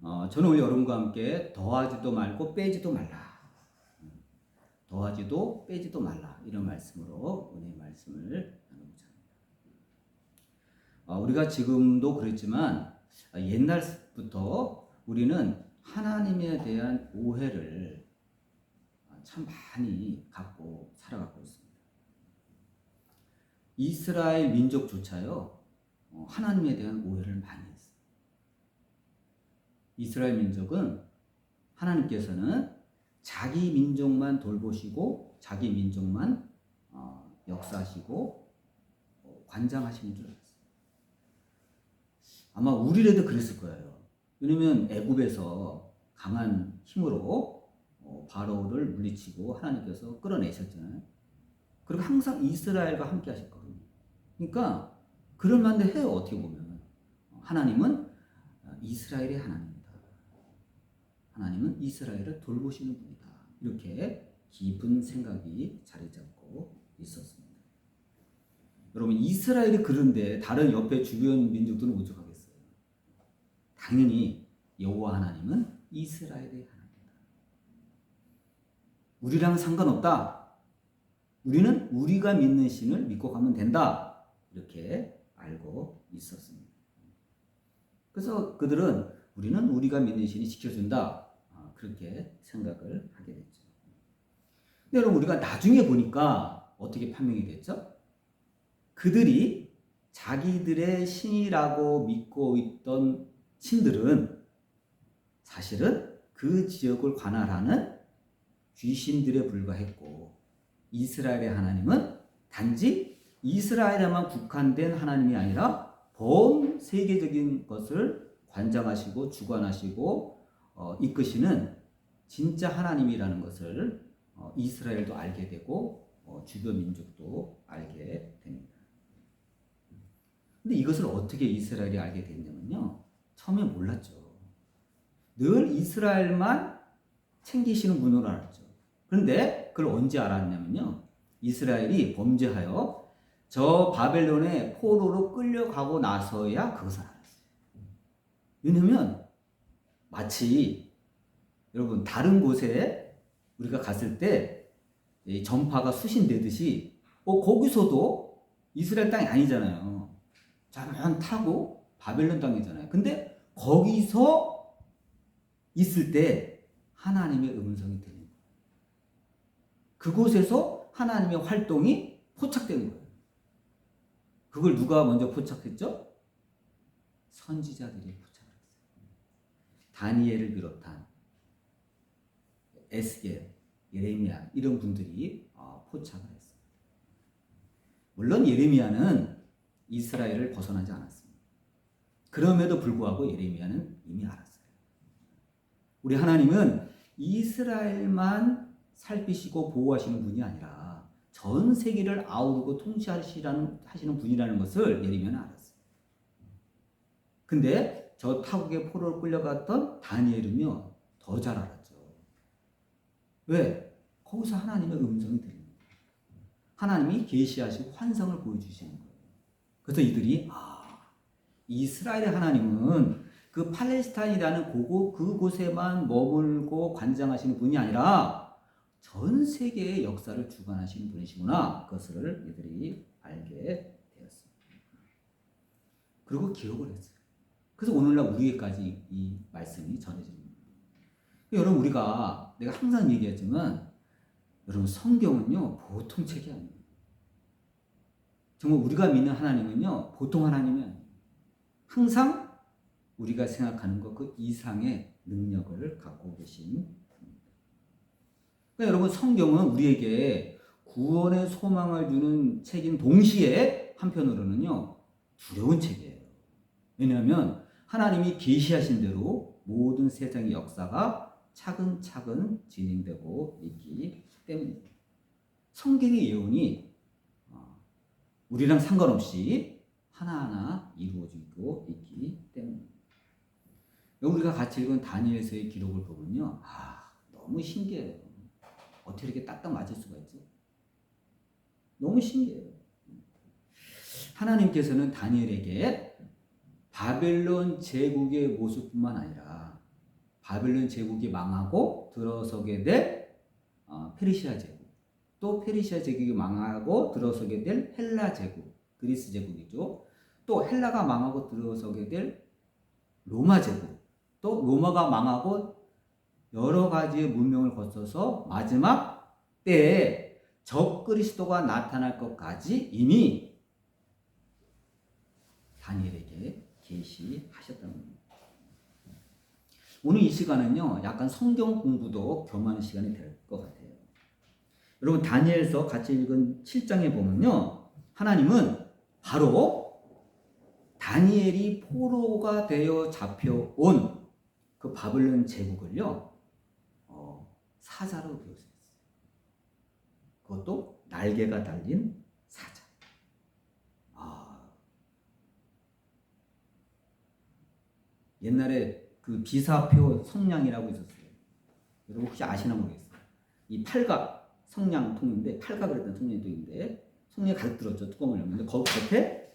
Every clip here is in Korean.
저는 우리 여러분과 함께 더하지도 말고 빼지도 말라. 더하지도 빼지도 말라. 이런 말씀으로 은혜의 말씀을 나누고자 합니다. 우리가 지금도 그랬지만 옛날부터 우리는 하나님에 대한 오해를 참 많이 갖고 살아가고 있습니다. 이스라엘 민족조차요, 하나님에 대한 오해를 많이 했어요. 이스라엘 민족은 하나님께서는 자기 민족만 돌보시고 자기 민족만 역사하시고 관장하시는 줄 알았어요. 아마 우리라도 그랬을 거예요. 왜냐면 애굽에서 강한 힘으로 바로를 물리치고 하나님께서 끌어내셨잖아요. 그리고 항상 이스라엘과 함께 하셨거든요. 그러니까 그럴만도 해요. 어떻게 보면 하나님은 이스라엘의 하나님이다. 하나님은 이스라엘을 돌보시는 분이다. 이렇게 깊은 생각이 자리 잡고 있었습니다. 여러분, 이스라엘이 그런데 다른 옆에 주변 민족들은 오죽하겠어요. 당연히 여호와 하나님은 이스라엘의 하나님이다. 우리랑 상관없다. 우리는 우리가 믿는 신을 믿고 가면 된다. 이렇게 알고 있었습니다. 그래서 그들은 우리는 우리가 믿는 신이 지켜준다. 그렇게 생각을 하게 됐죠. 근데 여러분, 우리가 나중에 보니까 어떻게 판명이 됐죠? 그들이 자기들의 신이라고 믿고 있던 신들은 사실은 그 지역을 관할하는 귀신들에 불과했고, 이스라엘의 하나님은 단지 이스라엘에만 국한된 하나님이 아니라 본 세계적인 것을 관장하시고 주관하시고 이끄시는 진짜 하나님이라는 것을 이스라엘도 알게 되고 주변 민족도 알게 됩니다. 근데 이것을 어떻게 이스라엘이 알게 됐냐면요, 처음에 몰랐죠. 늘 이스라엘만 챙기시는 분으로 알았죠. 그런데 그걸 언제 알았냐면요, 이스라엘이 범죄하여 저 바벨론의 포로로 끌려가고 나서야 그것을 알았어요. 왜냐면 마치 여러분, 다른 곳에 우리가 갔을 때 전파가 수신되듯이 거기서도 이스라엘 땅이 아니잖아요. 잠깐 타고 바벨론 땅이잖아요. 근데 거기서 있을 때 하나님의 음성이 들리는 거예요. 그곳에서 하나님의 활동이 포착되는 거예요. 그걸 누가 먼저 포착했죠? 선지자들이 포착을 했어요. 다니엘을 비롯한 에스겔, 예레미야 이런 분들이 포착을 했어요. 물론 예레미야는 이스라엘을 벗어나지 않았습니다. 그럼에도 불구하고 예레미야는 이미 알았어요. 우리 하나님은 이스라엘만 살피시고 보호하시는 분이 아니라 전 세계를 아우르고 통치하시는 분이라는 것을 예레미야는 알았어요. 근데 저 타국의 포로로 끌려갔던 다니엘은요, 더 잘 알았죠. 왜? 거기서 하나님의 음성이 들립니다. 하나님이 계시하시고 환상을 보여주시는 거예요. 그래서 이들이 이스라엘의 하나님은 그 팔레스타인이라는 그곳에만 머물고 관장하시는 분이 아니라 전 세계의 역사를 주관하시는 분이시구나. 그것을 이들이 알게 되었습니다. 그리고 기록을 했어요. 그래서 오늘날 우리에게까지 이 말씀이 전해집니다. 여러분, 내가 항상 얘기했지만 여러분, 성경은요 보통 책이 아니에요. 정말 우리가 믿는 하나님은요 보통 하나님이 아니에요. 항상 우리가 생각하는 것 그 이상의 능력을 갖고 계신 분입니다. 그러니까 여러분, 성경은 우리에게 구원의 소망을 주는 책인 동시에 한편으로는요 두려운 책이에요. 왜냐하면 하나님이 계시하신 대로 모든 세상의 역사가 차근차근 진행되고 있기 때문입니다. 성경의 예언이 우리랑 상관없이 하나하나 이루어지고 있기 때문입니다. 우리가 같이 읽은 다니엘서의 기록을 보면요, 너무 신기해요. 어떻게 이렇게 딱딱 맞을 수가 있지? 너무 신기해요. 하나님께서는 다니엘에게 바벨론 제국의 모습뿐만 아니라 바벨론 제국이 망하고 들어서게 될 페르시아 제국, 또 페르시아 제국이 망하고 들어서게 될 헬라 제국, 그리스 제국이죠. 또 헬라가 망하고 들어서게 될 로마 제국, 또 로마가 망하고 여러 가지의 문명을 거쳐서 마지막 때에 적그리스도가 나타날 것까지 이미 다니엘에게 계시하셨다는 겁니다. 오늘 이 시간은요, 약간 성경 공부도 겸하는 시간이 될 것 같아요. 여러분, 다니엘서 같이 읽은 7장에 보면요, 하나님은 바로 다니엘이 포로가 되어 잡혀온 그 바벨론 제국을요, 사자로 묘사했어요. 그것도 날개가 달린 사자. 옛날에 그 비사표 성냥이라고 있었어요. 여러분 혹시 아시나 모르겠어요. 이 팔각 성냥통인데, 팔각을 했던 성냥통인데, 성냥이 가득 들었죠. 뚜껑을 열는데 거기 겉에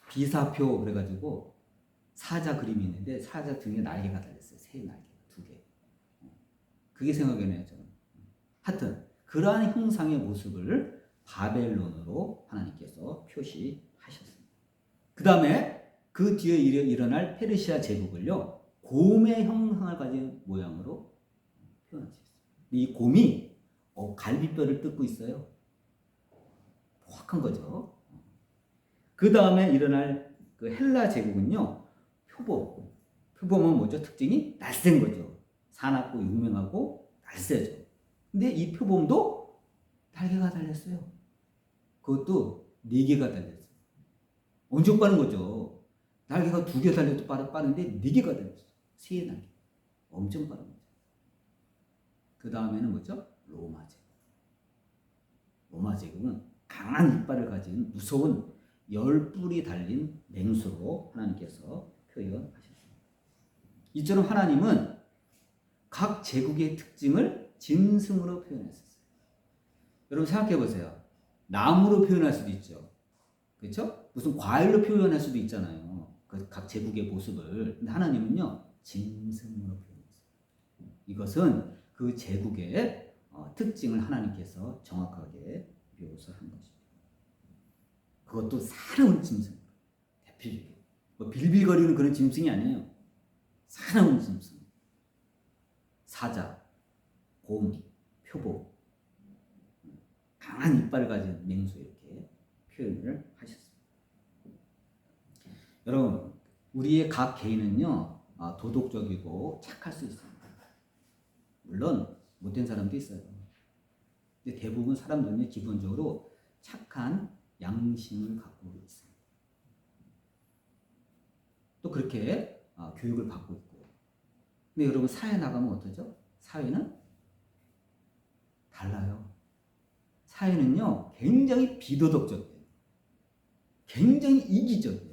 비사표 그래가지고 사자 그림이 있는데, 사자 등에 날개가 달렸어요. 새 날개, 2개. 그게 생각이 나요, 저는. 하여튼 그러한 형상의 모습을 바벨론으로 하나님께서 표시하셨습니다. 그 다음에 그 뒤에 일어날 페르시아 제국을요, 곰의 형상을 가진 모양으로 표현하셨어요. 이 곰이 갈비뼈를 뜯고 있어요. 포악한 거죠. 그 다음에 일어날 그 헬라 제국은요, 표범. 표범은 뭐죠? 특징이 날쌘 거죠. 사납고 유명하고 날쌔죠. 근데 이 표범도 날개가 달렸어요. 그것도 4개가 달렸어요. 엄청 빠른 거죠. 날개가 2개 달려도 빠른데 4개가 달렸어요. 3 날개. 엄청 빠른 거죠. 그 다음에는 뭐죠? 로마 제국. 로마 제국은 강한 이빨을 가진 무서운 10뿔이 달린 맹수로 하나님께서 표현하셨습니다. 이처럼 하나님은 각 제국의 특징을 짐승으로 표현했었어요. 여러분 생각해 보세요. 나무로 표현할 수도 있죠. 그렇죠? 무슨 과일로 표현할 수도 있잖아요. 그 각 제국의 모습을. 근데 하나님은요, 짐승으로 표현했어요. 이것은 그 제국의 특징을 하나님께서 정확하게 묘사한 것입니다. 그것도 사나운 짐승. 대표적인. 뭐 빌빌거리는 그런 짐승이 아니에요. 사나운 짐승. 사자, 곰, 표범, 강한 이빨을 가진 맹수, 이렇게 표현을 하셨습니다. 여러분, 우리의 각 개인은요, 도덕적이고 착할 수 있습니다. 물론 못된 사람도 있어요. 근데 대부분 사람들은 기본적으로 착한 양심을 갖고 있습니다. 또 그렇게 교육을 받고 있고요. 근데 여러분, 사회 나가면 어떠죠? 사회는 달라요. 사회는요, 굉장히 비도덕적이에요. 굉장히 이기적이에요.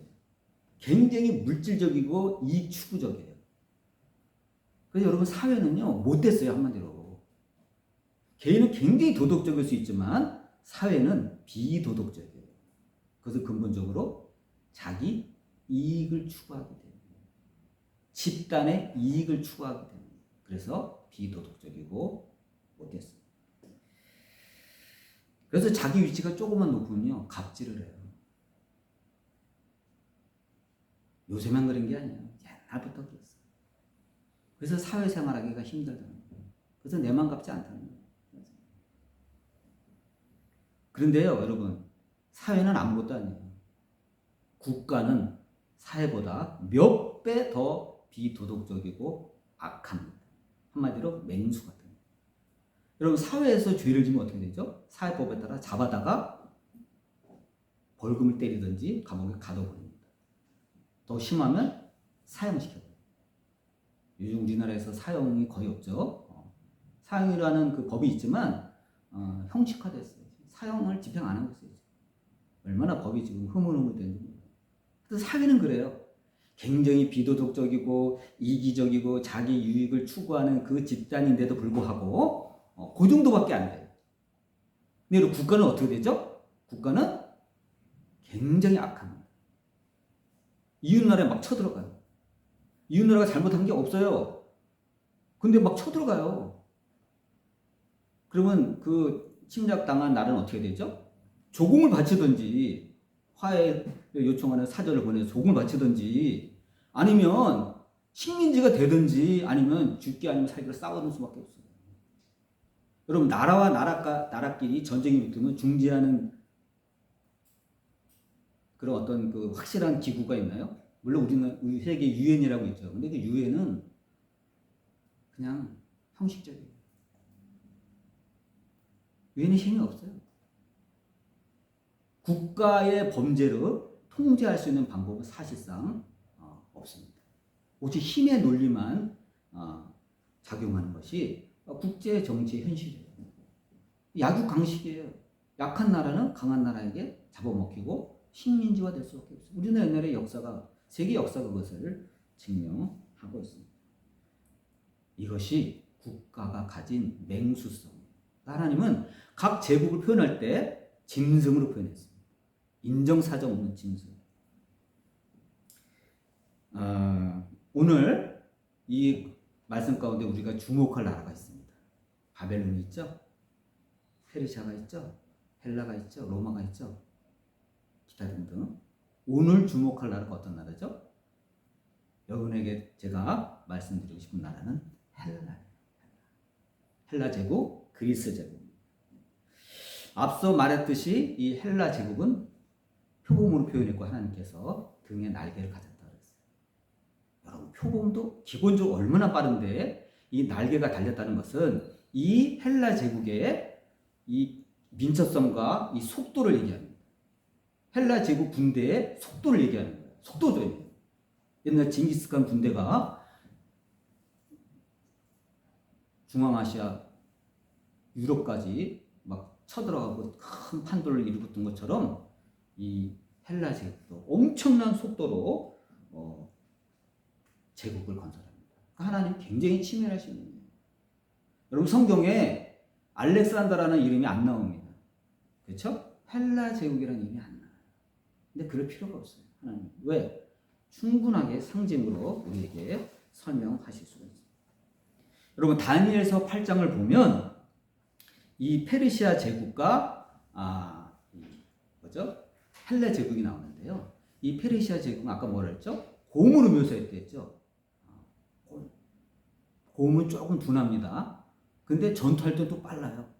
굉장히 물질적이고 이익 추구적이에요. 그래서 여러분, 사회는요, 못됐어요. 한마디로. 개인은 굉장히 도덕적일 수 있지만 사회는 비도덕적이에요. 그것은 근본적으로 자기 이익을 추구하기 때문에, 집단의 이익을 추구하기 때문에, 그래서 비도덕적이고 못됐어요. 그래서 자기 위치가 조금만 높으면요, 갑질을 해요. 요새만 그런 게 아니에요. 옛날부터 그랬어요. 그래서 사회생활하기가 힘들다는 거예요. 그래서 내만 갚지 않다는 거예요. 그런데요, 여러분, 사회는 아무것도 아니에요. 국가는 사회보다 몇 배 더 비도덕적이고 악합니다. 한마디로 맹수 같은 거예요. 여러분, 사회에서 죄를 지면 어떻게 되죠? 사회법에 따라 잡아다가 벌금을 때리든지 감옥에 가둬버립니다. 더 심하면 사형시켜버려요. 요즘 우리나라에서 사형이 거의 없죠. 사형이라는 그 법이 있지만 형식화됐어요. 사형을 집행 안 하고 있어요. 얼마나 법이 지금 흐물흐물된지 몰라요. 그래서 사회는 그래요. 굉장히 비도덕적이고 이기적이고 자기 유익을 추구하는 그 집단인데도 불구하고 그 정도밖에 안 돼요. 근데 국가는 어떻게 되죠? 국가는 굉장히 악합니다. 이웃나라에 막 쳐들어가요. 이웃나라가 잘못한 게 없어요. 근데 막 쳐들어가요. 그러면 그 침략당한 나라는 어떻게 되죠? 조공을 바치든지 화해 요청하는 사절을 보내서 조공을 바치든지 아니면 식민지가 되든지 아니면 죽기 아니면 살기를 싸우는 수밖에 없어요. 여러분 나라와 나라끼리 전쟁이 붙으면 중재하는 그런 어떤 그 확실한 기구가 있나요? 물론 우리 세계 유엔이라고 있죠. 근데 그 유엔은 그냥 형식적이에요. 유엔의 힘이 없어요. 국가의 범죄를 통제할 수 있는 방법은 사실상 없습니다. 오직 힘의 논리만 작용하는 것이 국제 정치의 현실이에요. 약육강식이에요. 약한 나라는 강한 나라에게 잡아먹히고 식민지화 될 수밖에 없어요. 우리는 옛날의 역사가 세계 역사가 그것을 증명하고 있습니다. 이것이 국가가 가진 맹수성이에요. 하나님은 각 제국을 표현할 때 짐승으로 표현했습니다. 인정사정 없는 짐승. 오늘 이 말씀 가운데 우리가 주목할 나라가 있습니다. 바벨론이 있죠. 페르시아가 있죠. 헬라가 있죠. 로마가 있죠. 기타 등등. 오늘 주목할 나라가 어떤 나라죠? 여러분에게 제가 말씀드리고 싶은 나라는 헬라예요. 헬라 제국, 그리스 제국. 앞서 말했듯이 이 헬라 제국은 표범으로 표현했고 하나님께서 등에 날개를 가졌다 그랬어요. 여러분 표범도 기본적으로 얼마나 빠른데 이 날개가 달렸다는 것은 이 헬라 제국의 이 민첩성과 이 속도를 얘기합니다. 헬라 제국 군대의 속도를 얘기하는 거예요. 속도죠. 옛날 징기스칸 군대가 중앙아시아, 유럽까지 막 쳐들어가고 큰 판도를 일으켰던 것처럼 이 헬라 제국도 엄청난 속도로 제국을 건설합니다. 하나님 굉장히 치밀하신 분이에요. 여러분 성경에 알렉산더라는 이름이 안 나옵니다. 그렇죠? 헬라 제국이라는 이름이 안 나와요. 근데 그럴 필요가 없어요. 하나님. 왜? 충분하게 상징으로 우리에게 설명하실 수가 있습니다. 여러분 다니엘서 8장을 보면 이 페르시아 제국과 헬라 제국이 나오는데요. 이 페르시아 제국은 아까 뭐라 했죠? 곰으로 묘사했댔죠. 곰은 조금 둔합니다. 근데 전투할 때 또 빨라요.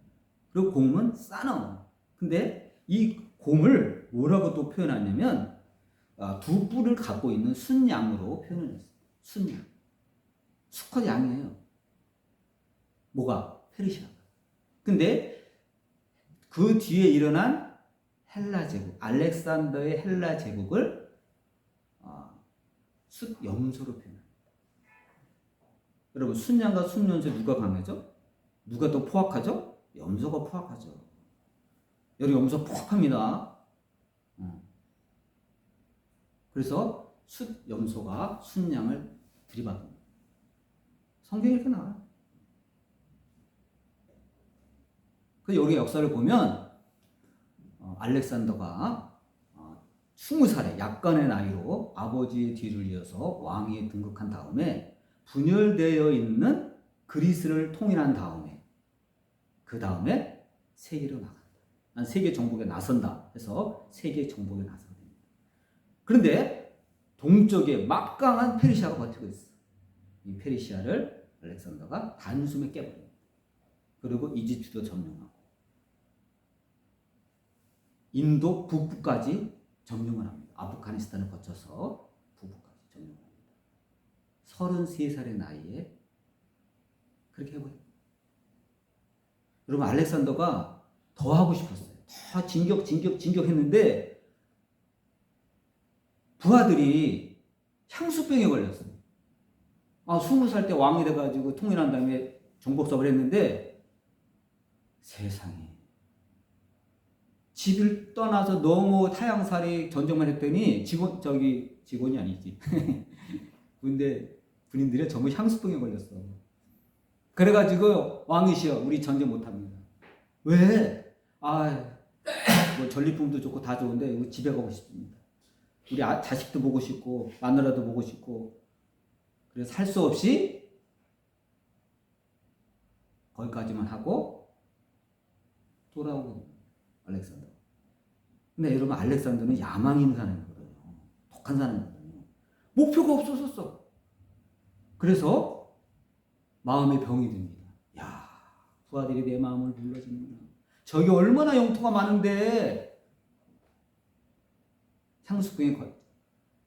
그리고 곰은 싸나워요. 근데 이 곰을 뭐라고 또 표현하냐면 두 뿔을 갖고 있는 순양으로 표현을 했어요. 순양. 수컷 양이에요. 뭐가? 페르시아가. 근데 그 뒤에 일어난 헬라 제국, 알렉산더의 헬라 제국을 숫염소로 표현합니다. 여러분 순양과 숫염소 누가 강하죠? 누가 더 포악하죠? 염소가 포악하죠. 여기 염소 포악합니다. 그래서 숫염소가 순양을 들이받습니다. 성경이 이렇게 나와요. 그 여기 역사를 보면 알렉산더가 20살에 약간의 나이로 아버지의 뒤를 이어서 왕위에 등극한 다음에 분열되어 있는 그리스를 통일한 다음에 그 다음에 세계로 나간다. 세계 정복에 나선다 해서 세계 정복에 나서게 됩니다. 그런데 동쪽에 막강한 페르시아가 버티고 있어. 이 페르시아를 알렉산더가 단숨에 깨버립니다. 그리고 이집트도 점령하고 인도 북부까지 점령을 합니다. 아프가니스탄을 거쳐서 북부까지 점령을 합니다. 33살의 나이에 그렇게 해버립니다. 여러분 알렉산더가 더 하고 싶었어요. 더 진격했는데 부하들이 향수병에 걸렸어요. 20살 때 왕이 돼가지고 통일한 다음에 정복사업을 했는데 세상에 집을 떠나서 너무 타향살이 전쟁만 했더니 직원이 아니지. 근데 군인들이 전부 향수병에 걸렸어. 그래가지고 왕이시여 우리 전쟁 못합니다. 왜? 뭐 전리품도 좋고 다 좋은데 집에 가고 싶습니다. 우리 자식도 보고 싶고 마누라도 보고 싶고 그래서 살 수 없이 거기까지만 하고 돌아오거든요. 알렉산더. 근데 여러분 알렉산더는 야망 있는 사람이거든요. 독한 사람이거든요. 목표가 없어졌어. 그래서 마음에 병이 듭니다. 야, 부하들이 내 마음을 불러주는구나. 저기 얼마나 영토가 많은데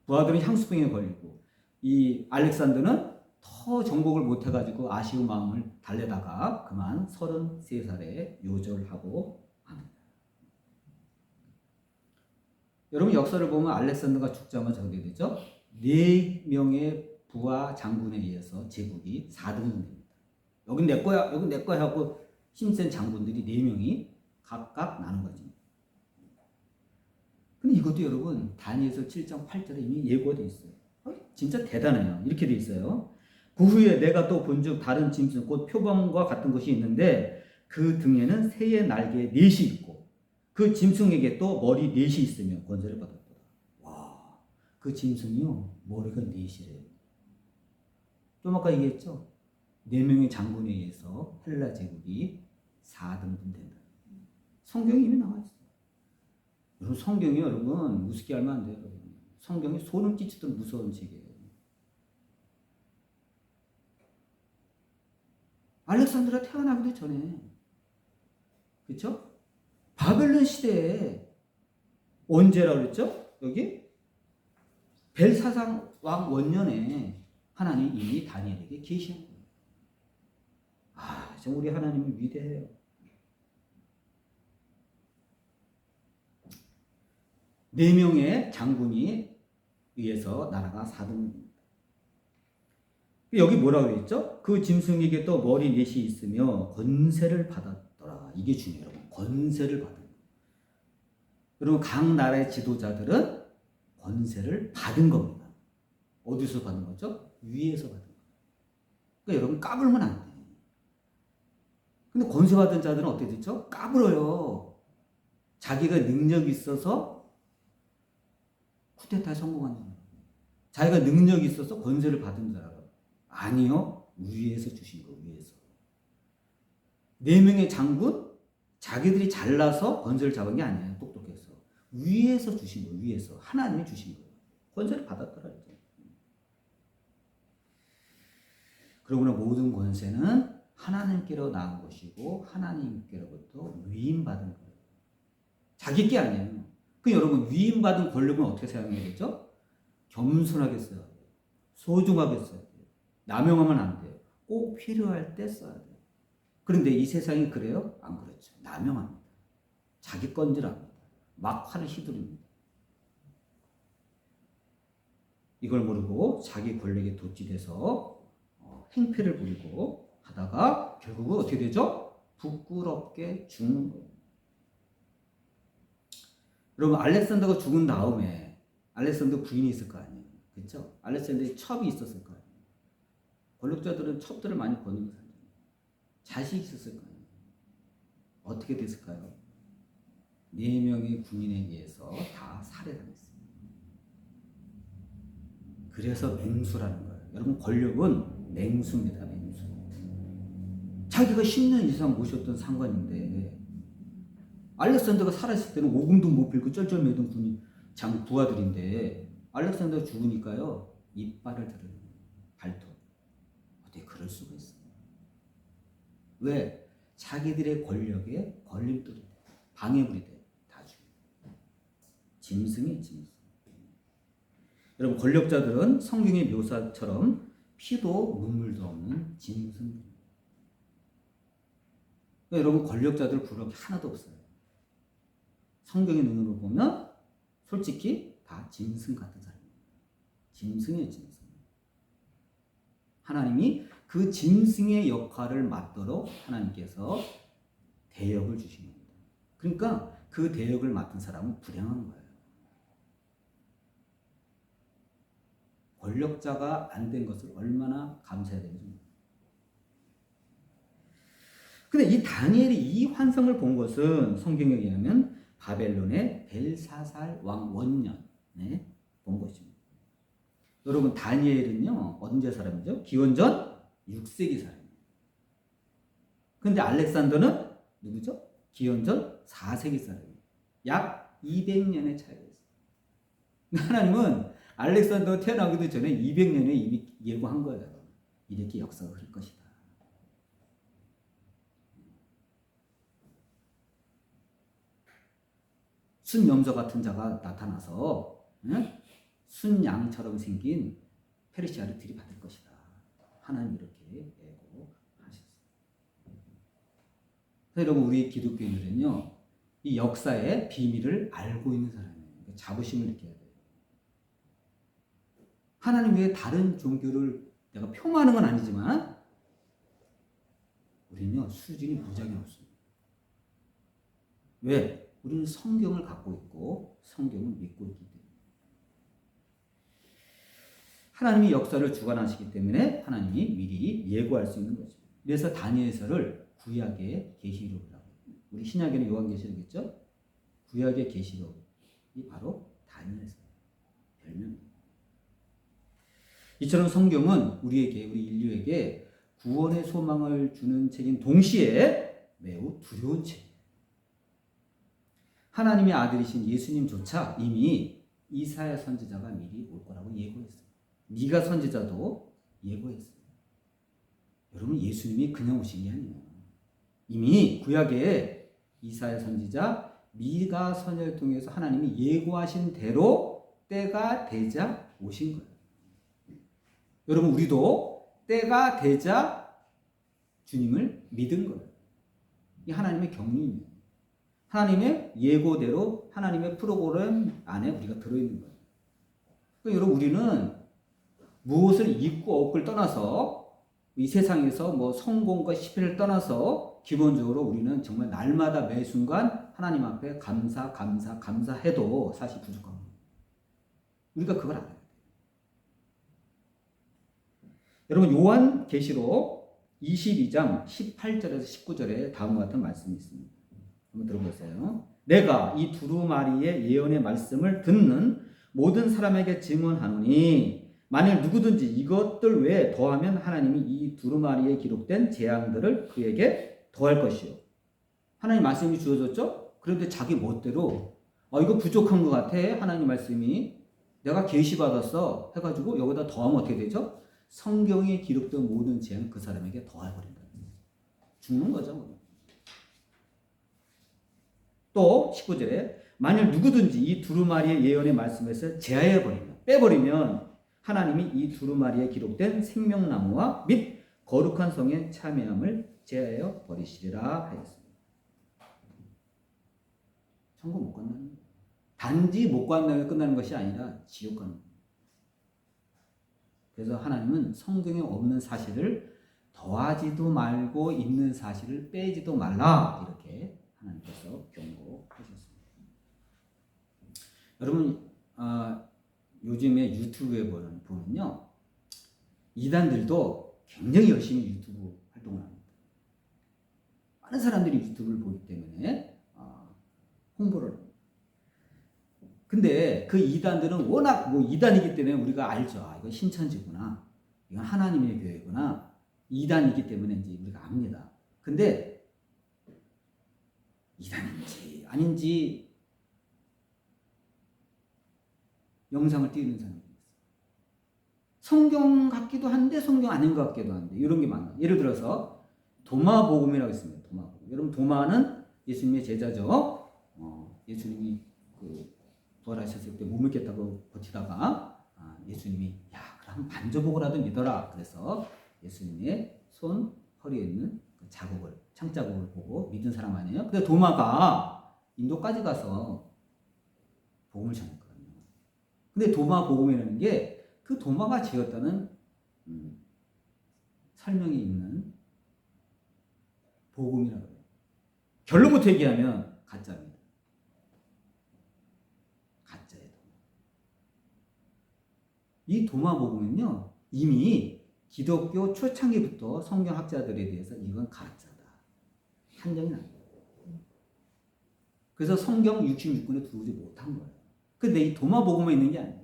부하들은 향수병에 걸리고 이 알렉산더는 더 정복을 못해가지고 아쉬운 마음을 달래다가 그만 33살에 요절하고 합니다. 여러분 역사를 보면 알렉산더가 죽자마자 어떻게 되죠? 4명의 부하 장군에 의해서 제국이 4등분됩니다. 여긴 내 거야, 여긴 내 거야 하고 힘센 장군들이 4명이 각각 나는 거지. 근데 이것도 여러분 다니엘서 7장 8절에 이미 예고가 돼 있어요. 진짜 대단해요. 이렇게 돼 있어요. 그 후에 내가 또 본즉 다른 짐승 곧 표범과 같은 것이 있는데 그 등에는 새의 날개 4이 있고 그 짐승에게 또 머리 4이 있으며 권세를 받았더라. 와, 그 짐승이요 머리가 4이래요. 좀 아까 얘기했죠. 4명의 장군에 의해서 헬라 제국이 4등분 된다. 성경이 이미 나와 있어요. 여러분 성경이 여러분 우습게 알면 안 돼요. 여러분. 성경이 소름 끼치도록 무서운 책이에요. 알렉산드라 태어나기도 전에 그렇죠? 바벨론 시대에 언제라고 그랬죠? 여기 벨사상 왕 원년에 하나님 이미 다니엘에게 계시한 거예요. 아, 참 우리 하나님이 위대해요. 네 명의 장군이 의해서 나라가 4등입니다. 여기 뭐라고 했죠? 그 짐승에게 또 머리 4이 있으며 권세를 받았더라. 이게 중요해요. 여러분. 권세를 받은 거예요. 여러분 각 나라의 지도자들은 권세를 받은 겁니다. 어디서 받은 거죠? 위에서 받은 거예요. 그러니까 여러분 까불면 안 돼. 근데 권세 받은 자들은 어떻게 됐죠? 까불어요. 자기가 능력이 있어서 쿠데타에 성공한 거예요. 자기가 능력이 있어서 권세를 받은 자라고. 아니요. 위에서 주신 거, 위에서. 4명의 장군, 자기들이 잘나서 권세를 잡은 게 아니에요. 똑똑해서. 위에서 주신 거, 위에서. 하나님이 주신 거예요. 권세를 받았더라. 이제. 그러므로 모든 권세는 하나님께로 나온 것이고, 하나님께로부터 위임받은 거예요. 자기 게 아니에요. 그 여러분, 위임받은 권력은 어떻게 사용해야 되죠? 겸손하게 써야 돼요. 소중하게 써야 돼요. 남용하면 안 돼요. 꼭 필요할 때 써야 돼요. 그런데 이 세상이 그래요? 안 그렇죠. 남용합니다. 자기 건 줄 압니다. 막 화를 휘두릅니다. 이걸 모르고 자기 권력에 도취돼서 행패를 부리고 하다가 결국은 어떻게 되죠? 부끄럽게 죽는 거예요. 여러분 알렉산더가 죽은 다음에 알렉산더 부인이 있을 거 아니에요. 그렇죠? 알렉산더의 첩이 있었을 거 아니에요. 권력자들은 첩들을 많이 거는 거 살잖아요. 자식이 있었을 거 아니에요. 어떻게 됐을까요? 4명의 군인에 의해서 다 살해당했어요. 그래서 맹수라는 거예요. 여러분 권력은 맹수입니다. 맹수. 자기가 10년 이상 모셨던 상관인데 알렉산더가 살아있을 때는 오금도 못 빌고 쩔쩔매던 군인 부하들인데 알렉산더가 죽으니까요 이빨을 들어요. 발톱. 어떻게 그럴 수가 있어요? 왜? 자기들의 권력에 걸림돌이 돼. 방해물이 돼. 다 죽여. 짐승이 짐승. 여러분 권력자들은 성경의 묘사처럼 피도 눈물도 없는 짐승. 그러니까 여러분 권력자들 부러움이 하나도 없어요. 성경의 눈으로 보면 솔직히 다 짐승 같은 사람입니다. 짐승이에요, 짐승. 하나님이 그 짐승의 역할을 맡도록 하나님께서 대역을 주신 겁니다. 그러니까 그 대역을 맡은 사람은 불행한 거예요. 권력자가 안 된 것을 얼마나 감사해야 되는지. 근데 이 다니엘이 이 환상을 본 것은 성경에 의하면 바벨론의 벨사살 왕 원년에 본 것입니다. 여러분 다니엘은요 언제 사람이죠? 기원전 6세기 사람이에요. 근데 알렉산더는 누구죠? 기원전 4세기 사람이에요. 약 200년의 차이가 있어요. 하나님은 알렉산더 태어나기도 전에 200년에 이미 예고한 거예요. 이렇게 역사가 흐를 것이다. 순염소 같은 자가 나타나서 순양처럼 생긴 페르시아를 들이받을 것이다. 하나님 이렇게 예고하셨어요. 여러분 우리 기독교인들은요. 이 역사의 비밀을 알고 있는 사람이에요. 자부심을 느껴야 돼요. 하나님 외에 다른 종교를 내가 폄하하는 건 아니지만 우리는요. 수준이 무지하게 높습니다. 왜? 우리는 성경을 갖고 있고 성경을 믿고 있기 때문에. 하나님이 역사를 주관하시기 때문에 하나님이 미리 예고할 수 있는 거죠. 그래서 다니엘서를 구약의 계시록이라고 해요. 우리 신약에는 요한계시록이겠죠? 구약의 계시록이 바로 다니엘서예요. 별명이에요. 이처럼 성경은 우리 인류에게 구원의 소망을 주는 책인 동시에 매우 두려운 책이에요. 하나님의 아들이신 예수님조차 이미 이사야 선지자가 미리 올 거라고 예고했어요. 미가 선지자도 예고했어요. 여러분 예수님이 그냥 오신 게 아니에요. 이미 구약에 이사야 선지자 미가 선지자를 통해서 하나님이 예고하신 대로 때가 되자 오신 거예요. 여러분 우리도 때가 되자 주님을 믿은 거예요. 이 하나님의 경륜이에요. 하나님의 예고대로 하나님의 프로그램 안에 우리가 들어있는 거예요. 그러니까 여러분 우리는 무엇을 잊고 없고를 떠나서 이 세상에서 뭐 성공과 실패를 떠나서 기본적으로 우리는 정말 날마다 매 순간 하나님 앞에 감사해도 사실 부족한 거예요. 우리가 그걸 알아야 돼요. 여러분 요한계시록 22장 18절에서 19절에 다음과 같은 말씀이 있습니다. 한번 들어보세요. 내가 이 두루마리의 예언의 말씀을 듣는 모든 사람에게 증언하노니 만일 누구든지 이것들 외에 더하면 하나님이 이 두루마리에 기록된 재앙들을 그에게 더할 것이요. 하나님 말씀이 주어졌죠? 그런데 자기 멋대로 이거 부족한 것 같아. 하나님 말씀이 내가 계시받았어 해가지고 여기다 더하면 어떻게 되죠? 성경에 기록된 모든 재앙 그 사람에게 더해버린다. 죽는 거죠. 또 19절에 만일 누구든지 이 두루마리의 예언의 말씀에서 제하여버리면 빼버리면 하나님이 이 두루마리에 기록된 생명나무와 및 거룩한 성의 참여함을 제하여 버리시리라 하였습니다. 천국 못 간다는 거예요. 단지 못 간다고 끝나는 것이 아니라 지옥 가는 거예요. 그래서 하나님은 성경에 없는 사실을 더하지도 말고 있는 사실을 빼지도 말라 이렇게 하나님께서 경고하셨습니다. 여러분 요즘에 유튜브에 보면요 이단들도 굉장히 열심히 유튜브 활동을 합니다. 많은 사람들이 유튜브를 보기 때문에 홍보를 합니다. 근데 그 이단들은 워낙 이단이기 때문에 우리가 알죠. 이건 신천지구나. 이건 하나님의 교회구나. 이단이기 때문에 이제 우리가 압니다. 근데 이단인지 아닌지 영상을 띄우는 사람이 있어요. 성경 같기도 한데 성경 아닌 것 같기도 한데 이런 게 많아요. 예를 들어서 도마복음이라고 있습니다. 도마복음. 여러분 도마는 예수님의 제자죠. 예수님이 부활하셨을 때 못 믿겠다고 버티다가 예수님이 그럼 만져보고라도 믿어라. 그래서 예수님의 손 허리에 있는 그 자국을 창자국을 보고 믿은 사람 아니에요? 근데 도마가 인도까지 가서 복음을 전했거든요. 근데 도마 복음이라는 게 그 도마가 지었다는 설명이 있는 복음이라고 해요. 결론부터 얘기하면 가짜입니다. 가짜예요. 이 도마 복음은요 이미 기독교 초창기부터 성경학자들에 대해서 이건 가짜다 판정이 납니다. 그래서 성경 66권에 들어오지 못한 거예요. 근데 이 도마 복음에 있는 게 아니에요.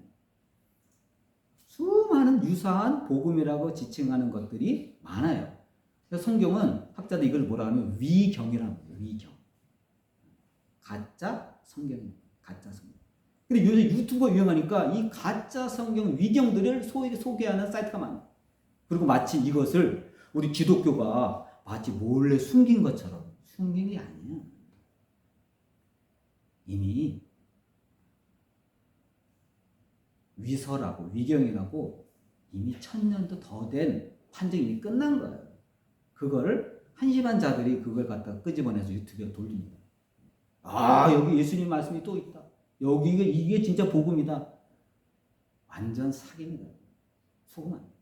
수많은 유사한 복음이라고 지칭하는 것들이 많아요. 그래서 성경은 학자들 이걸 뭐라 하면 위경이라고 해요. 위경. 가짜 성경입니다. 가짜 성경. 근데 요즘 유튜버 유행하니까 이 가짜 성경 위경들을 소개하는 사이트가 많아요. 그리고 마치 이것을 우리 기독교가 마치 몰래 숨긴 것처럼 숨긴 게 아니에요. 이미 위서라고 위경이라고 이미 1000년도 더 된 판정이 이미 끝난 거예요. 그거를 한심한 자들이 그걸 갖다가 끄집어내서 유튜브에 돌립니다. 아, 여기 예수님 말씀이 또 있다. 여기가 이게 진짜 복음이다. 완전 사기입니다. 속음 아니에요.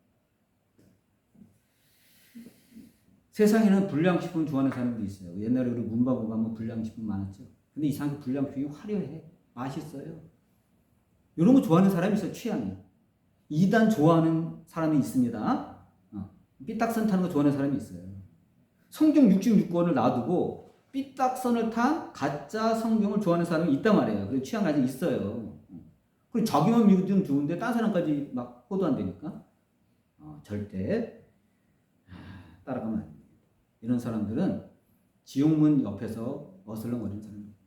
세상에는 불량식품 좋아하는 사람들이 있어요. 옛날에 우리 문방구 가면 불량식품 많았죠. 근데 이상하게 불량식품이 화려해. 맛있어요. 이런 거 좋아하는 사람이 있어요. 취향이. 2단 좋아하는 사람이 있습니다. 삐딱선 타는 거 좋아하는 사람이 있어요. 성경 66권을 놔두고 삐딱선을 탄 가짜 성경을 좋아하는 사람이 있단 말이에요. 그래서 취향 아직 있어요. 그리고 자기만 믿으면 좋은데 딴 사람까지 막 호도한다니까. 절대 따라가면 안 됩니다. 이런 사람들은 지옥문 옆에서 어슬렁거리는 사람입니다.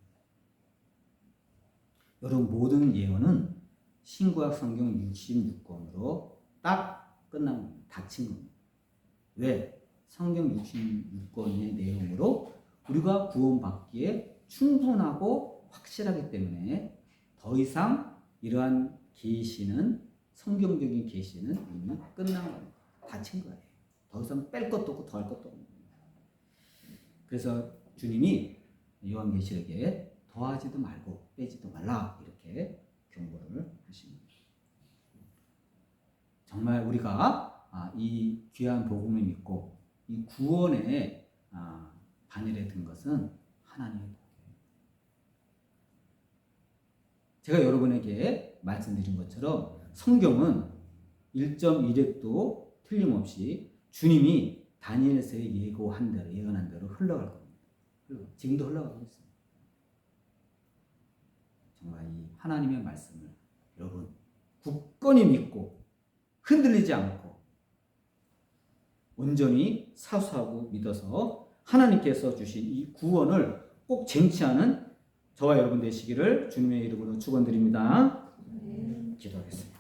여러분 모든 예언은 신구약 성경 66권으로 딱 끝난 겁니다. 닫힌 겁니다. 왜? 성경 66권의 내용으로 우리가 구원받기에 충분하고 확실하기 때문에 더 이상 이러한 계시는 성경적인 계시는 이미 끝난 겁니다. 닫힌 거예요. 더 이상 뺄 것도 없고 더할 것도 없는 거예요. 그래서 주님이 요한계시록에 더하지도 말고 빼지도 말라 이렇게 경고를 하십니다. 정말 우리가 이 귀한 복음을 믿고 이 구원의 바늘에 든 것은 하나님의 복이에요. 제가 여러분에게 말씀드린 것처럼 성경은 1.1획도 틀림없이 주님이 다니엘서에 예언한 대로 흘러갈 겁니다. 지금도 흘러가고 있습니다. 정말 이 하나님의 말씀을 여러분 굳건히 믿고 흔들리지 않고 온전히 사수하고 믿어서 하나님께서 주신 이 구원을 꼭 쟁취하는 저와 여러분 되시기를 주님의 이름으로 축원드립니다. 기도하겠습니다.